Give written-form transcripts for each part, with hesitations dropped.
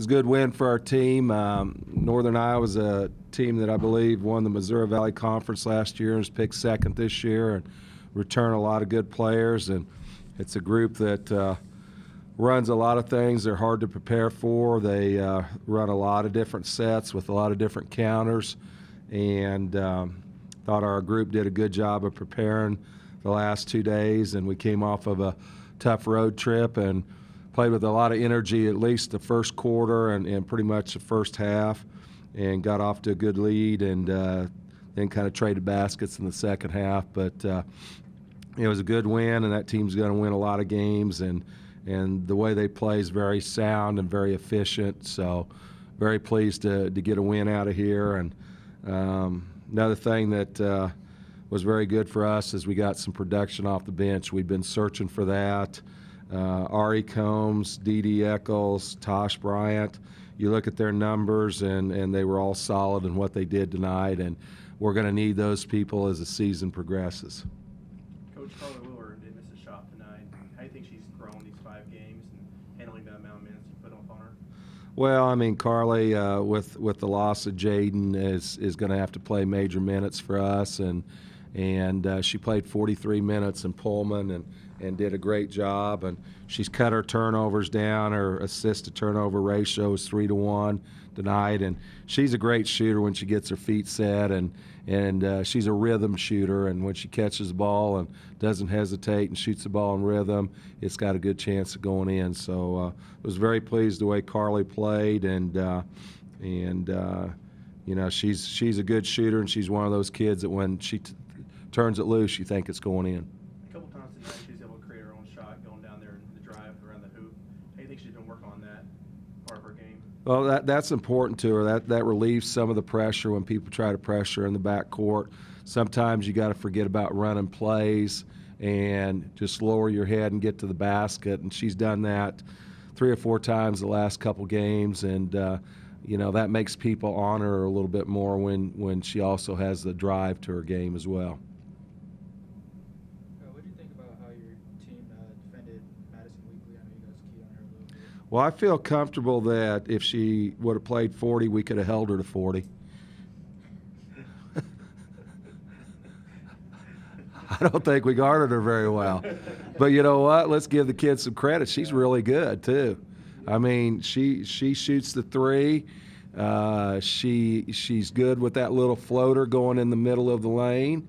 was a good win for our team. Northern Iowa's a team that I believe won the Missouri Valley Conference last year and was picked second this year, and return a lot of good players. And it's a group that runs a lot of things they're hard to prepare for. They run a lot of different sets with a lot of different counters, and thought our group did a good job of preparing the last 2 days. And we came off of a tough road trip and played with a lot of energy, at least the first quarter and pretty much the first half, and got off to a good lead, and then kind of traded baskets in the second half. But it was a good win, and that team's going to win a lot of games, and the way they play is very sound and very efficient. So very pleased to get a win out of here. And another thing that was very good for us is we got some production off the bench. We've been searching for that. Ari Combs, Dee Eccles, Tosh Bryant, you look at their numbers, and they were all solid in what they did tonight, and we're going to need those people as the season progresses. Coach, Carly Lure did miss a shot tonight. How do you think she's grown these 5 games and handling the amount of minutes you put up on her? Well, I mean, Carly, with the loss of Jaden, is going to have to play major minutes for us, and she played 43 minutes in Pullman and did a great job. And she's cut her turnovers down. Her assist-to-turnover ratio is 3-to-1 tonight, and she's a great shooter when she gets her feet set, and she's a rhythm shooter. And when she catches the ball and doesn't hesitate and shoots the ball in rhythm, it's got a good chance of going in. So I was very pleased the way Carly played, and you know, she's a good shooter, and she's one of those kids that when she turns it loose, you think it's going in. A couple times tonight, she was able to create her own shot, going down there in the drive around the hoop. How do you think she's been working on that part of her game? Well, that's important to her. That relieves some of the pressure when people try to pressure in the backcourt. Sometimes you got to forget about running plays and just lower your head and get to the basket. And she's done that 3 or 4 times the last couple games, and you know, that makes people honor her a little bit more when she also has the drive to her game as well. What do you think about how your team defended Madison Weekly? I know you guys keyed on her a little bit. Well, I feel comfortable that if she would have played 40, we could have held her to 40. I don't think we guarded her very well. But you know what? Let's give the kid some credit. She's really good, too. I mean, she shoots the 3. She's good with that little floater going in the middle of the lane.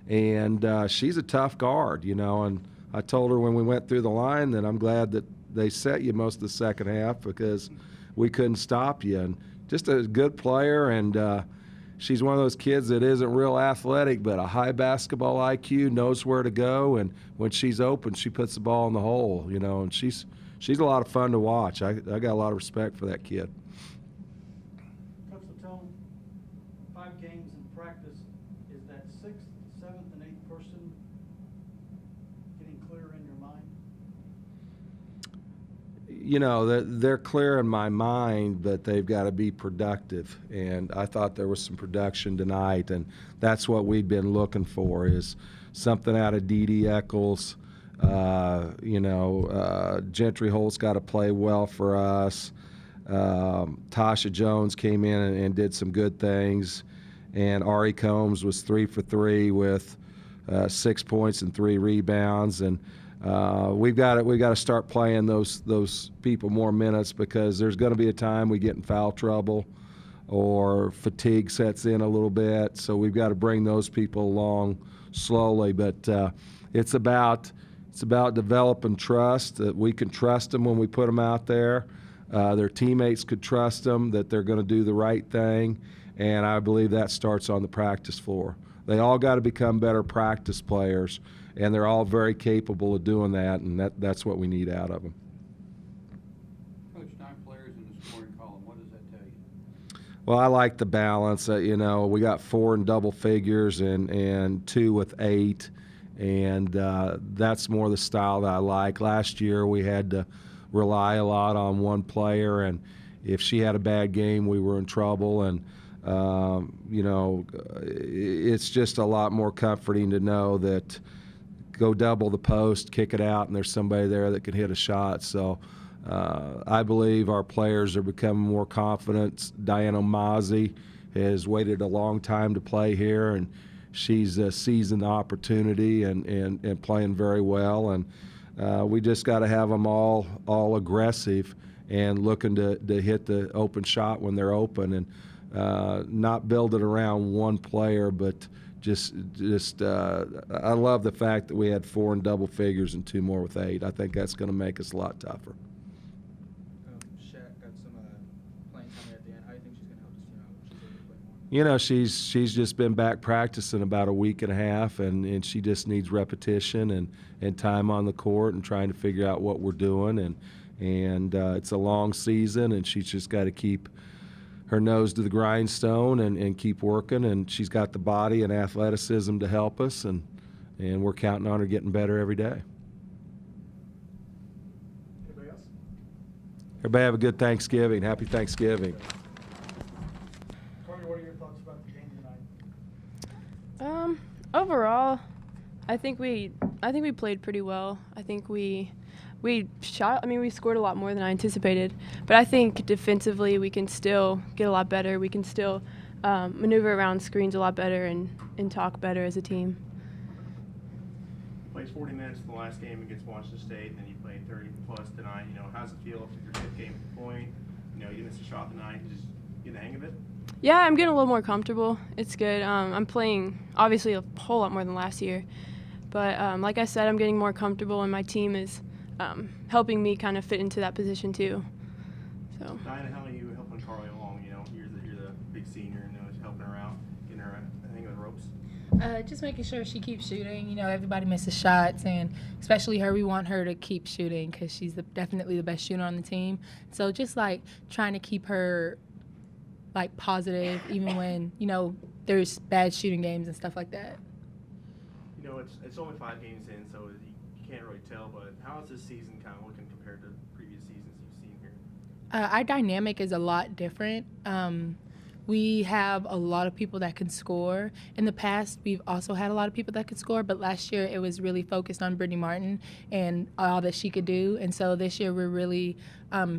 And she's a tough guard, you know. And I told her when we went through the line that I'm glad that they set you most of the second half because we couldn't stop you. And just a good player, and she's one of those kids that isn't real athletic, but a high basketball IQ, knows where to go, and when she's open, she puts the ball in the hole, you know, and she's a lot of fun to watch. I got a lot of respect for that kid. Coach Latone, 5 games in practice, is that 6th, 7th, and 8th person getting clearer in your mind? You know, they're clear in my mind, but they've got to be productive. And I thought there was some production tonight, and that's what we've been looking for, is something out of Dee Eccles. You know, Gentry Holt's got to play well for us. Tasha Jones came in and did some good things. And Ari Combs was 3 for 3 with 6 points and 3 rebounds. And we've got to start playing those people more minutes, because there's going to be a time we get in foul trouble or fatigue sets in a little bit. So we've got to bring those people along slowly. But it's about developing trust, that we can trust them when we put them out there. Their teammates could trust them that they're going to do the right thing, and I believe that starts on the practice floor. They all got to become better practice players, and they're all very capable of doing that, and that's what we need out of them. Coach, 9 players in the scoring column, what does that tell you? Well, I like the balance. You know, we got 4 in double figures and 2 with 8. And that's more the style that I like. Last year we had to rely a lot on one player, and if she had a bad game, we were in trouble. And you know, it's just a lot more comforting to know that go double the post, kick it out, and there's somebody there that can hit a shot. So I believe our players are becoming more confident. Diana Mazzi has waited a long time to play here, and she's seizing the opportunity and playing very well. And we just got to have them all aggressive and looking to hit the open shot when they're open, and not build it around one player, but just I love the fact that we had 4 in double figures and 2 more with 8. I think that's going to make us a lot tougher. Shaq got some playing time at the end. How do you think she's going to help this team out when she's able to play more? You know, she's just been back practicing about a week and a half, and she just needs repetition and time on the court and trying to figure out what we're doing. And it's a long season, and she's just got to keep her nose to the grindstone and keep working. And she's got the body and athleticism to help us, and we're counting on her getting better every day. Anybody else? Everybody have a good Thanksgiving. Happy Thanksgiving. Carter, what are your thoughts about the game tonight? Overall, I think we played pretty well. I think we shot. I mean, we scored a lot more than I anticipated. But I think defensively, we can still get a lot better. We can still maneuver around screens a lot better and talk better as a team. You played 40 minutes in the last game against Washington State, and then you played 30 plus tonight. You know, how's it feel after your 5th game at the point? You know, you missed a shot tonight. You just get the hang of it? Yeah, I'm getting a little more comfortable. It's good. I'm playing, obviously, a whole lot more than last year. But like I said, I'm getting more comfortable, and my team is helping me kind of fit into that position too. So. Diana, how are you helping Carly along? You know, you're the big senior, you know, helping her out, getting her a hang of the ropes. Just making sure she keeps shooting. You know, everybody misses shots, and especially her, we want her to keep shooting because she's definitely the best shooter on the team. So just like trying to keep her like positive, even when, you know, there's bad shooting games and stuff like that. You know, it's only 5 games in, so you can't really tell. But how is this season kind of looking compared to previous seasons you've seen here? Our dynamic is a lot different. We have a lot of people that can score. In the past, we've also had a lot of people that could score, but last year it was really focused on Brittany Martin and all that she could do. And so this year we're really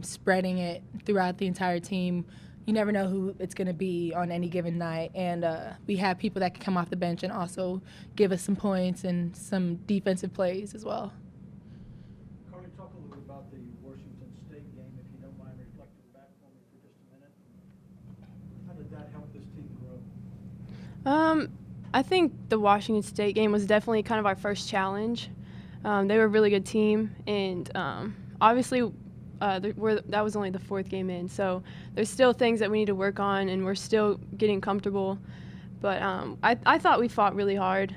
spreading it throughout the entire team. You never know who it's going to be on any given night. And we have people that can come off the bench and also give us some points and some defensive plays as well. Carly, talk a little bit about the Washington State game, if you don't mind reflecting back for me for just a minute. How did that help this team grow? I think the Washington State game was definitely kind of our first challenge. They were a really good team, and obviously that was only the 4th game in, so there's still things that we need to work on, and we're still getting comfortable. But I thought we fought really hard.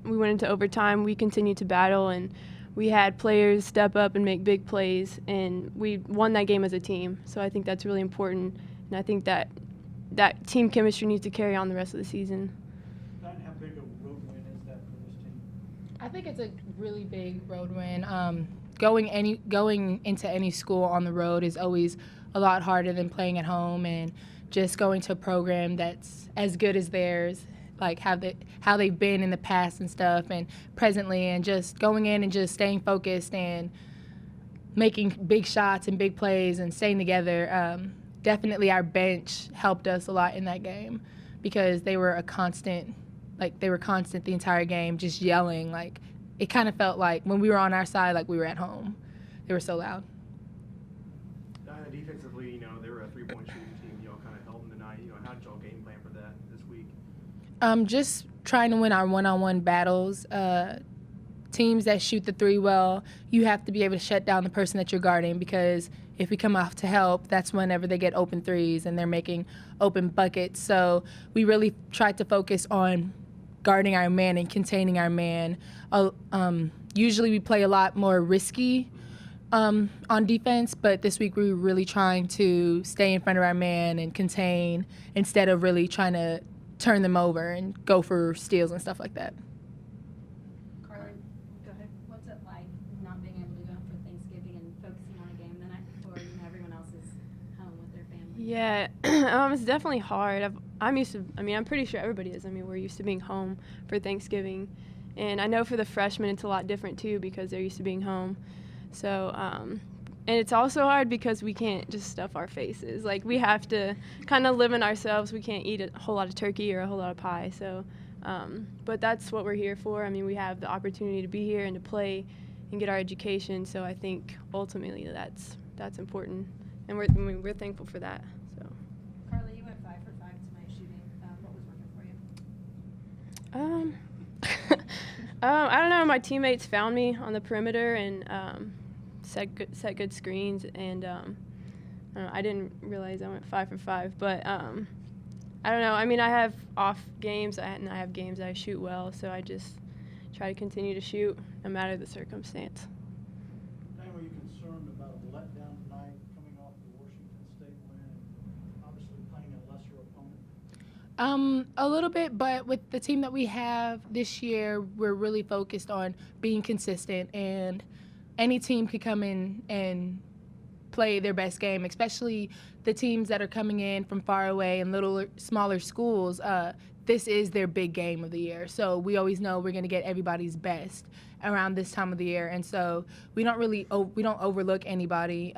We went into overtime. We continued to battle, and we had players step up and make big plays, and we won that game as a team. So I think that's really important, and I think that team chemistry needs to carry on the rest of the season. How big a road win is that for this team? I think it's a really big road win. Going into any school on the road is always a lot harder than playing at home, and just going to a program that's as good as theirs, like how they've been in the past and stuff and presently, and just going in and just staying focused and making big shots and big plays and staying together. Definitely our bench helped us a lot in that game because they were constant the entire game, just yelling. Like, it kind of felt like when we were on our side, like we were at home. They were so loud. Diana, defensively, you know, they were a 3-point shooting team. You all kind of held them tonight. You know, how did y'all game plan for that this week? Just trying to win our one-on-one battles. Teams that shoot the 3 well, you have to be able to shut down the person that you're guarding, because if we come off to help, that's whenever they get open 3s and they're making open buckets. So we really tried to focus on guarding our man and containing our man. Usually we play a lot more risky on defense, but this week we were really trying to stay in front of our man and contain instead of really trying to turn them over and go for steals and stuff like that. Carly, go ahead. What's it like not being able to go for Thanksgiving and focusing on a game the night before? You know, everyone else is home with their family. Yeah, it's definitely hard. I'm pretty sure everybody is. I mean, we're used to being home for Thanksgiving. And I know for the freshmen it's a lot different too because they're used to being home. So And it's also hard because we can't just stuff our faces. Like, we have to kind of live in ourselves. We can't eat a whole lot of turkey or a whole lot of pie. So, but that's what we're here for. I mean, we have the opportunity to be here and to play and get our education. So I think ultimately that's important, and we're thankful for that. So. Carly, you went 5 for 5 tonight shooting. What was working for you? I don't know. My teammates found me on the perimeter and set good screens, and I don't know, I didn't realize I went 5 for 5, but I don't know. I mean, I have off games, and I have games that I shoot well, so I just try to continue to shoot no matter the circumstance. Diane, were you concerned about a letdown tonight coming off the Washington State win and obviously playing a lesser opponent? A little bit, but with the team that we have this year, we're really focused on being consistent, and any team could come in and play their best game, especially the teams that are coming in from far away and smaller schools. This is their big game of the year, so we always know we're going to get everybody's best around this time of the year, and so we don't overlook anybody.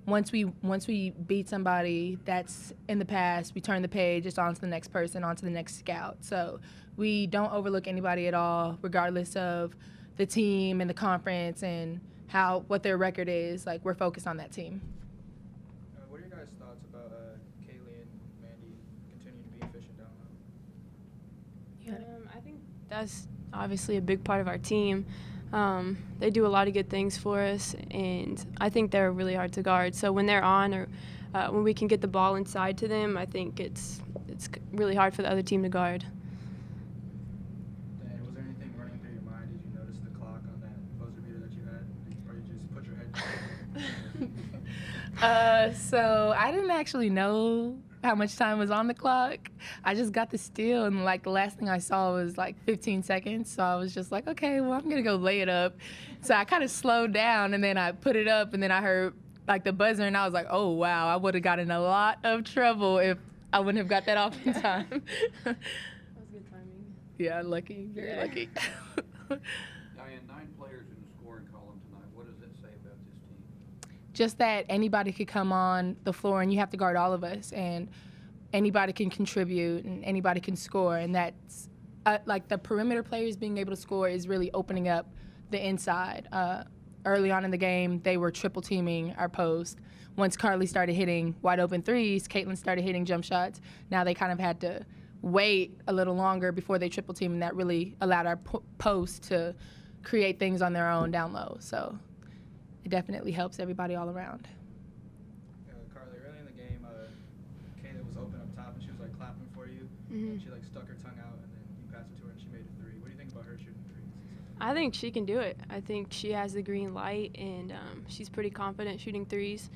Once we beat somebody that's in the past, we turn the page, it's on to the next person, on to the next scout. So we don't overlook anybody at all, regardless of the team and the conference and what their record is. Like, we're focused on that team. What are your guys' thoughts about Kaylee and Mandy continuing to be efficient down low? I think that's obviously a big part of our team. They do a lot of good things for us, and I think they're really hard to guard. So when they're on, or when we can get the ball inside to them, I think it's really hard for the other team to guard. And was there anything running through your mind? Did you notice the clock on that buzzer beater that you had, or you just put your head down? So I didn't actually know how much time was on the clock. I just got the steal, and like the last thing I saw was like 15 seconds. So I was just like, okay, well, I'm gonna go lay it up. So I kind of slowed down, and then I put it up, and then I heard like the buzzer, and I was like, oh wow, I would have gotten in a lot of trouble if I wouldn't have got that off in time. That was good timing. Yeah, lucky, very lucky. Diane, 9 players in the scoring column tonight. What does that say about this team? Just that anybody could come on the floor, and you have to guard all of us, and anybody can contribute, and anybody can score, and that's like the perimeter players being able to score is really opening up the inside. Early on in the game, they were triple teaming our post. Once Carly started hitting wide open threes, Caitlin started hitting jump shots. Now they kind of had to wait a little longer before they triple team, and that really allowed our post to create things on their own down low. So it definitely helps everybody all around. Carly, early in the game, Kayla was open up top, and she was like clapping for you. Mhm. And she like stuck her tongue out, and then you passed it to her, and she made a 3. What do you think about her shooting threes? I think she can do it. I think she has the green light, and she's pretty confident shooting threes.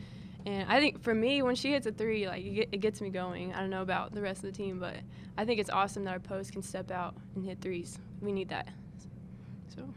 And I think for me, when she hits a 3, like it gets me going. I don't know about the rest of the team, but I think it's awesome that our post can step out and hit threes. We need that. So.